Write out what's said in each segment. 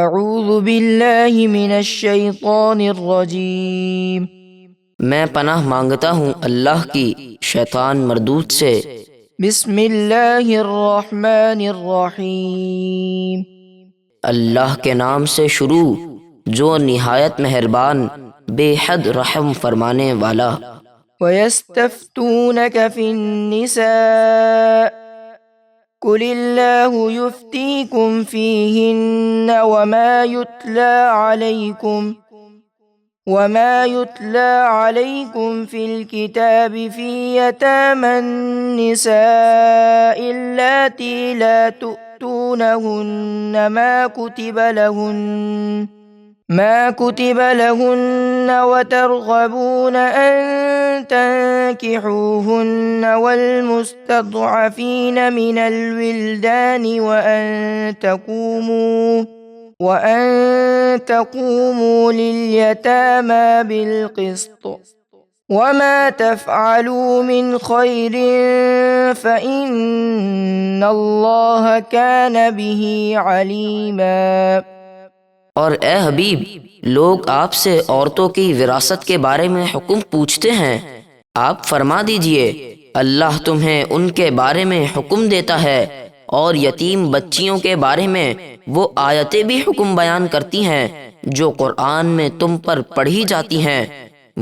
اعوذ باللہ من الشیطان الرجیم۔ میں پناہ مانگتا ہوں اللہ کی شیطان مردود سے۔ بسم اللہ الرحمن الرحیم۔ اللہ کے نام سے شروع جو نہایت مہربان بے حد رحم فرمانے والا۔ وَيَسْتَفْتُونَكَ فِي النِّسَاءِ قُلِ اللَّهُ يُفْتِيكُمْ فِيهِنَّ وما يتلى عليكم في الكتاب في يتامى النساء اللاتي لا تؤتونهن ما كتب لهن وترغبون أن تنكحوهن والمستضعفين من الولدان وأن تقوموا لليتامى بالقسط وما تفعلوا من خير فإن الله كان به عليما۔ اور اے حبیب، لوگ آپ سے عورتوں کی وراثت کے بارے میں حکم پوچھتے ہیں، آپ فرما دیجئے اللہ تمہیں ان کے بارے میں حکم دیتا ہے، اور یتیم بچیوں کے بارے میں وہ آیتیں بھی حکم بیان کرتی ہیں جو قرآن میں تم پر پڑھی جاتی ہیں۔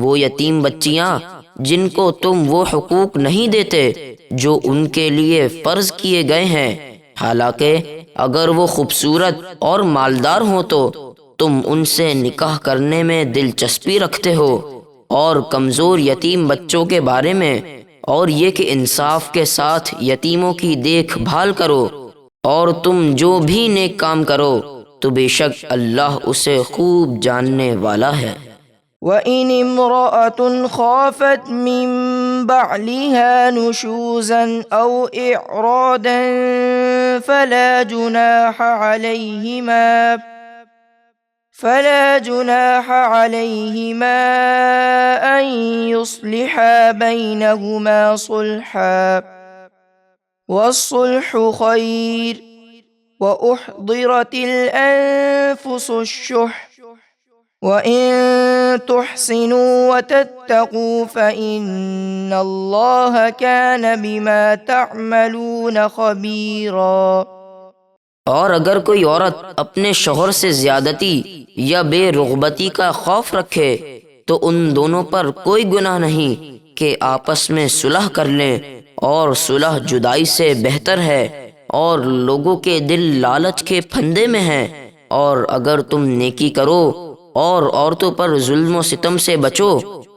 وہ یتیم بچیاں جن کو تم وہ حقوق نہیں دیتے جو ان کے لیے فرض کیے گئے ہیں، حالانکہ اگر وہ خوبصورت اور مالدار ہوں تو تم ان سے نکاح کرنے میں دلچسپی رکھتے ہو، اور کمزور یتیم بچوں کے بارے میں، اور یہ کہ انصاف کے ساتھ یتیموں کی دیکھ بھال کرو، اور تم جو بھی نیک کام کرو تو بے شک اللہ اسے خوب جاننے والا ہے۔ وَإِنِ امْرَأَةٌ خَافَتْ مِن بَعْلِهَا نُشُوزًا أَوْ إِعْرَاضًا فلا جناح عليهما أن يصلحا بينهما صلحا والصلح خير وأحضرت الأنفس الشح وإن تحسنوا وتتقوا فإن الله كان بما تعملون خبيرا۔ اور اگر کوئی عورت اپنے شوہر سے زیادتی یا بے رغبتی کا خوف رکھے تو ان دونوں پر کوئی گناہ نہیں کہ آپس میں صلح کر لیں، اور صلح جدائی سے بہتر ہے، اور لوگوں کے دل لالچ کے پھندے میں ہیں، اور اگر تم نیکی کرو اور عورتوں پر ظلم و ستم سے بچو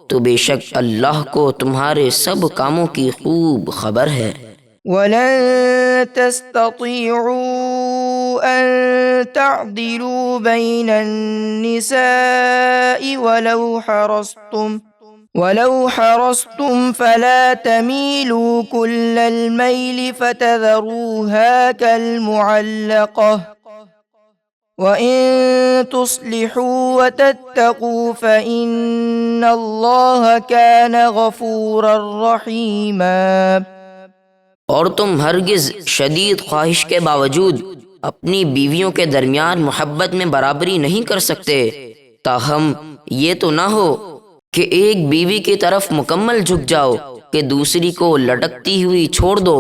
تو بے شک اللہ کو تمہارے سب کاموں کی خوب خبر ہے۔ وَلَن تَسْتَطِيعُوا أَن تَعْدِلُوا بَيْنَ النِّسَاءِ وَلَوْ حَرَصْتُمْ فَلَا تَمِيلُوا كُلَّ الْمَيْلِ فَتَذَرُوهَا كَالْمُعَلَّقَةِ وَإِن تُصْلِحُوا وَتَتَّقُوا فَإِنَّ اللَّهَ كَانَ غَفُورًا رَّحِيمًا۔ اور تم ہرگز شدید خواہش کے باوجود اپنی بیویوں کے درمیان محبت میں برابری نہیں کر سکتے، تاہم یہ تو نہ ہو کہ ایک بیوی کی طرف مکمل جھک جاؤ کہ دوسری کو لٹکتی ہوئی چھوڑ دو،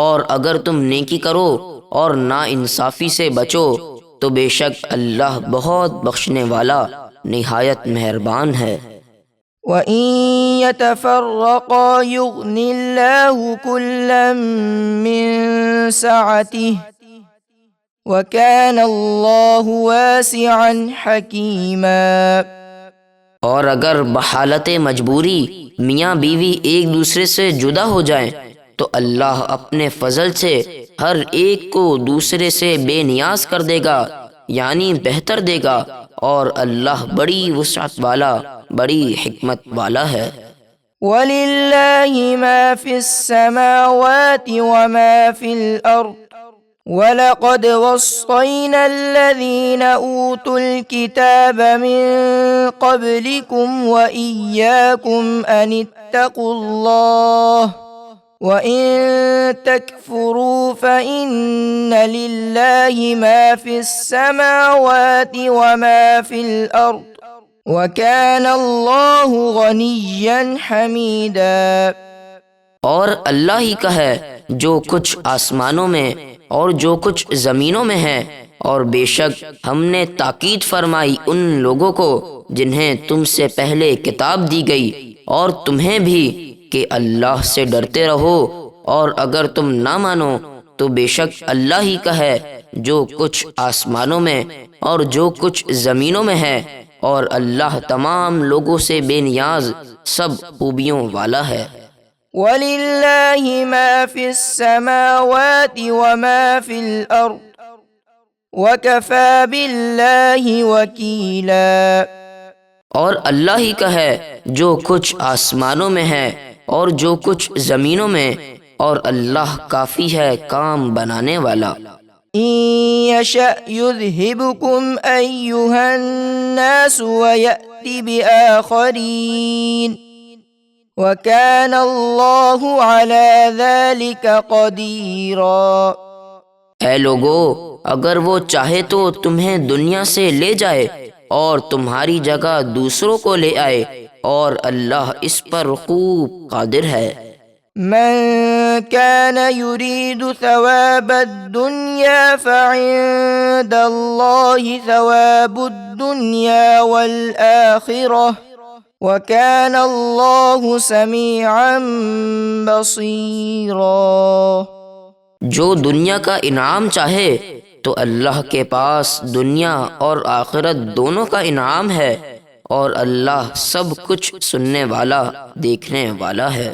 اور اگر تم نیکی کرو اور ناانصافی سے بچو تو بے شک اللہ بہت بخشنے والا نہایت مہربان ہے۔ وَإِن يَتَفَرَّقَا يُغْنِ اللَّهُ كُلًّا مِّن سَعَتِهِ وَكَانَ اللَّهُ وَاسِعًا حَكِيمًا۔ اور اگر بحالت مجبوری میاں بیوی ایک دوسرے سے جدا ہو جائیں تو اللہ اپنے فضل سے ہر ایک کو دوسرے سے بے نیاز کر دے گا، یعنی بہتر دے گا، اور اللہ بڑی وسعت والا، بڑی حکمت والا ہے۔ وَلِلَّهِ مَا فِي السَّمَاوَاتِ وَمَا فِي الْأَرْضِ وَلَقَدْ وَصَّيْنَا الَّذِينَ أُوتُوا الْكِتَابَ مِن قَبْلِكُمْ وَإِيَّاكُمْ أَنِ اتَّقُوا اللَّهَ وَإِن تَكْفُرُوا فَإِنَّ لِلَّهِ مَا فِي السَّمَاوَاتِ وَمَا فِي الْأَرْضِ وَكَانَ اللَّهُ غَنِيًّا حَمِيدًا۔ اور اللہ ہی کا ہے جو کچھ آسمانوں میں اور جو کچھ زمینوں میں ہے، اور بے شک ہم نے تاکید فرمائی ان لوگوں کو جنہیں تم سے پہلے کتاب دی گئی اور تمہیں بھی کہ اللہ سے ڈرتے رہو، اور اگر تم نہ مانو تو بے شک اللہ ہی کا ہے جو کچھ آسمانوں میں اور جو کچھ زمینوں میں ہے، اور اللہ تمام لوگوں سے بے نیاز سب خوبیوں والا ہے۔ وَلِلَّهِ مَا فِي السَّمَاوَاتِ وَمَا فِي الْأَرْضِ وَكَفَى بِاللَّهِ وَكِيلًا۔ اور اللہ ہی کا ہے جو کچھ آسمانوں میں ہے اور جو کچھ زمینوں میں، اور اللہ کافی ہے کام بنانے والا۔ إِن يَشَأْ يُذْهِبْكُمْ أَيُّهَا النَّاسُ وَيَأْتِ بِآخَرِينَ وَكَانَ اللَّهُ عَلَى ذَلِكَ قَدِيرًا۔ اے لوگو، اگر وہ چاہے تو تمہیں دنیا سے لے جائے اور تمہاری جگہ دوسروں کو لے آئے، اور اللہ اس پر خوب قادر ہے۔ من كان يريد ثواب الدنيا فعند الله ثواب الدنيا والآخرة وكان الله سميعا بصيرا۔ جو دنیا کا انعام چاہے تو اللہ کے پاس دنیا اور آخرت دونوں کا انعام ہے، اور اللہ سب کچھ سننے والا، دیکھنے والا ہے۔